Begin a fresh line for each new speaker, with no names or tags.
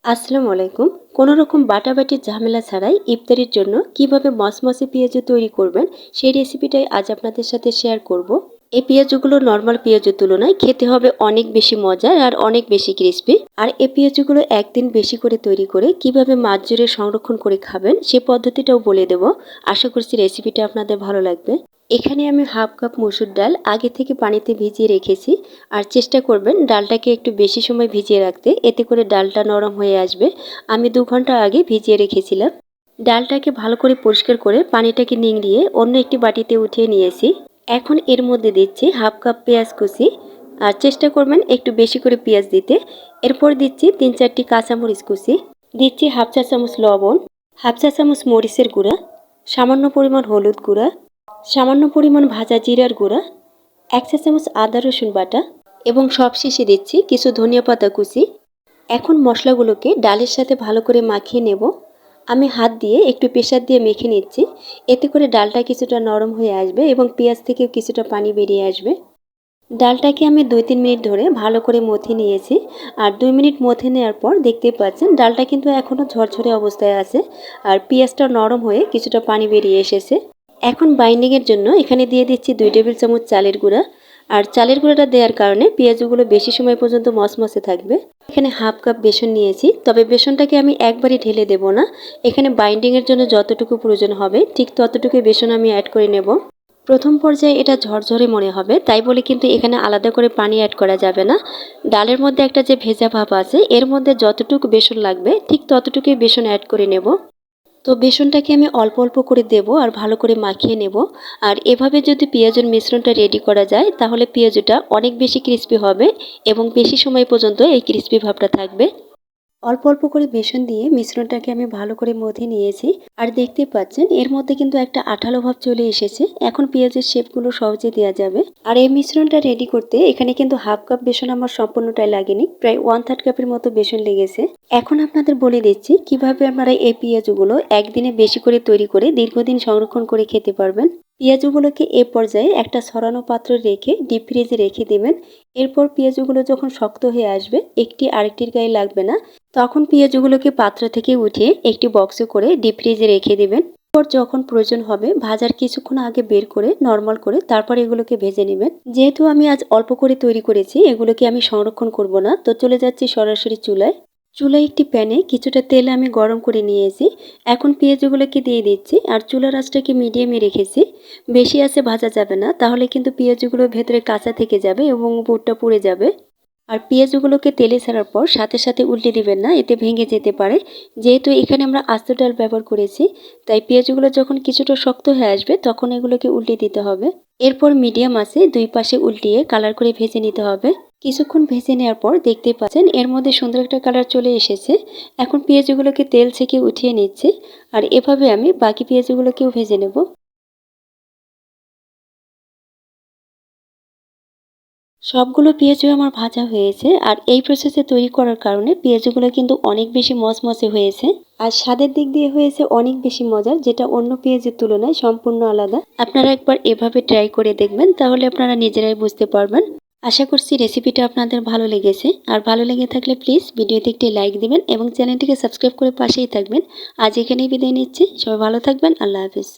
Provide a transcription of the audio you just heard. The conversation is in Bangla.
আসসালামু আলাইকুম। কোনো রকম বাটাবাটির ঝামেলা ছাড়াই ইফতারির জন্য কিভাবে মচমচে পেঁয়াজু তৈরি করবেন সেই রেসিপিটাই আজ আপনাদের সাথে শেয়ার করব। এই পেঁয়াজুগুলো নর্মাল পেঁয়াজুর তুলনায় খেতে হবে অনেক বেশি মজার আর অনেক বেশি ক্রিস্পি। আর এই পেঁয়াজুগুলো একদিন বেশি করে তৈরি করে কিভাবে মাস জুড়ে সংরক্ষণ করে খাবেন সে পদ্ধতিটাও বলে দেব। আশা করছি রেসিপিটা আপনাদের ভালো লাগবে। এখানে আমি হাফ কাপ মসুর ডাল আগে থেকে পানিতে ভিজিয়ে রেখেছি। আর চেষ্টা করবেন ডালটাকে একটু বেশি সময় ভিজিয়ে রাখতে, এতে করে ডালটা নরম হয়ে আসবে। আমি 2 ঘন্টা আগে ভিজিয়ে রেখেছিলাম। ডালটাকে ভালো করে পরিষ্কার করে পানিটাকে নিংড়িয়ে অন্য একটি বাটিতে উঠিয়ে নিয়েছি। এখন এর মধ্যে দিচ্ছি হাফ কাপ পেঁয়াজ কুচি। আর চেষ্টা করবেন একটু বেশি করে পেঁয়াজ দিতে। এরপর দিচ্ছি 3-4টি কাঁচামরিচ কুচি। দিচ্ছি হাফ চা চামচ লবণ, হাফ চা চামচ মরিচের গুঁড়া, সামান্য পরিমাণ হলুদ গুঁড়া, সামান্য পরিমাণ ভাজা জিরার গুঁড়া, 1 চা চামচ আদা রসুন বাটা এবং সবশেষে দিচ্ছি কিছু ধনিয়া পাতা কুচি। এখন মশলাগুলোকে ডালের সাথে ভালো করে মাখিয়ে নেব। আমি হাত দিয়ে একটু প্রেসার দিয়ে মেখে নিচ্ছি, এতে করে ডালটা কিছুটা নরম হয়ে আসবে এবং পেঁয়াজ থেকেও কিছুটা পানি বেরিয়ে আসবে। ডালটাকে আমি 2-3 মিনিট ধরে ভালো করে মথে নিয়েছি। আর 2 মিনিট মথে নেওয়ার পর দেখতেই পাচ্ছেন ডালটা কিন্তু এখনও ঝরঝরে অবস্থায় আছে আর পেঁয়াজটা নরম হয়ে কিছুটা পানি বেরিয়ে এসেছে। এখন বাইন্ডিংয়ের জন্য এখানে দিয়ে দিচ্ছি 2 টেবিল চামচ চালের গুঁড়া। আর চালের গুঁড়াটা দেওয়ার কারণে পেঁয়াজগুলো বেশি সময় পর্যন্ত মচমচে থাকবে। এখানে হাফ কাপ বেসন নিয়েছি, তবে বেসনটাকে আমি একবারই ঢেলে দেব না। এখানে বাইন্ডিংয়ের জন্য যতটুকু প্রয়োজন হবে ঠিক ততটুকু বেসন আমি অ্যাড করে নেব। প্রথম পর্যায়ে এটা ঝরঝরে মনে হবে, তাই বলে কিন্তু এখানে আলাদা করে পানি অ্যাড করা যাবে না। ডালের মধ্যে একটা যে ভেজা ভাব আছে, এর মধ্যে যতটুকু বেসন লাগবে ঠিক ততটুকুই বেসন অ্যাড করে নেব। তো বেসনটাকে আমি অল্প অল্প করে দেব আর ভালো করে মাখিয়ে নেব। আর এভাবে যদি পেঁয়াজের মিশ্রণটা রেডি করা যায় তাহলে পেঁয়াজটা অনেক বেশি ক্রিস্পি হবে এবং বেশি সময় পর্যন্ত এই ক্রিস্পি ভাবটা থাকবে। অল্প অল্প করে বেসন দিয়ে মিশ্রণটাকে আমি ভালো করে মথে নিয়েছি। আর দেখতে পাচ্ছেন এর মধ্যে কিন্তু একটা আঠালো ভাব চলে এসেছে। এখন পেঁয়াজের শেপগুলো সহজে দেওয়া যাবে। আর এই মিশ্রণটা রেডি করতে এখানে কিন্তু হাফ কাপ বেসন আমার সম্পূর্ণটাই লাগেনি, প্রায় 1/3 কাপের মতো বেসন লেগেছে। এখন আপনাদের বলে দিচ্ছি কিভাবে আপনারা এই পেঁয়াজগুলো একদিনে বেশি করে তৈরি করে দীর্ঘদিন সংরক্ষণ করে খেতে পারবেন। পেঁয়াজগুলোকে এ পর্যায়ে একটা ছড়ানো পাত্র রেখে ডিপ ফ্রিজে রেখে দেবেন। এরপর পেঁয়াজগুলো যখন শক্ত হয়ে আসবে, একটি আরেকটির গায়ে লাগবে না, তখন পেঁয়াজগুলোকে পাত্র থেকে উঠিয়ে একটি বক্সে করে ডিপ ফ্রিজে রেখে দেবেন। এরপর যখন প্রয়োজন হবে ভাজার কিছুক্ষণ আগে বের করে নর্মাল করে তারপর এগুলোকে ভেজে নেবেন। যেহেতু আমি আজ অল্প করে তৈরি করেছি, এগুলোকে আমি সংরক্ষণ করব না, তো চলে যাচ্ছি সরাসরি চুলায়। চুলায় একটি প্যানে কিছুটা তেল আমি গরম করে নিয়েছি। এখন পেঁয়াজগুলোকে দিয়ে দিচ্ছি আর চুলার আঁচটাকে মিডিয়ামে রেখেছি। বেশি আঁচে ভাজা যাবে না, তাহলে কিন্তু পেঁয়াজগুলো ভেতরে কাঁচা থেকে যাবে এবং উপরটা পুড়ে যাবে। আর পেঁয়াজগুলোকে তেলে ছাড়ার পর সাথে সাথে উল্টে দিবেন না, এতে ভেঙে যেতে পারে। যেহেতু এখানে আমরা আস্ত ডাল ব্যবহার করেছি, তাই পেঁয়াজগুলো যখন কিছুটা শক্ত হয়ে আসবে তখন এগুলোকে উল্টে দিতে হবে। এরপর মিডিয়াম আঁচে 2 পাশে উল্টিয়ে কালার করে ভেজে নিতে হবে। কিছুক্ষণ ভেজে নেওয়ার পর দেখতে পাচ্ছেন এর মধ্যে সুন্দর একটা কালার চলে এসেছে। এখন পেঁয়াজগুলোকে তেল থেকে উঠিয়ে নিচ্ছি। আর এভাবে আমি বাকি পেঁয়াজগুলোকেও ভেজে নেব। সবগুলো পেঁয়াজও আমার ভাজা হয়েছে। আর এই প্রসেসে তৈরি করার কারণে পেঁয়াজগুলো কিন্তু অনেক বেশি মচমচে হয়েছে। আর স্বাদের দিক দিয়ে হয়েছে অনেক বেশি মজার, যেটা অন্য পেঁয়াজের তুলনায় সম্পূর্ণ আলাদা। আপনারা একবার এভাবে ট্রাই করে দেখবেন, তাহলে আপনারা নিজেরাই বুঝতে পারবেন। আশা করছি রেসিপিটা আপনাদের ভালো লেগেছে। আর ভালো লেগে থাকলে প্লিজ ভিডিওতে একটি লাইক দিবেন এবং চ্যানেলটিকে সাবস্ক্রাইব করে পাশেই থাকবেন। আজ এখানেই বিদায় নিচ্ছি। সবাই ভালো থাকবেন। আল্লাহ হাফিজ।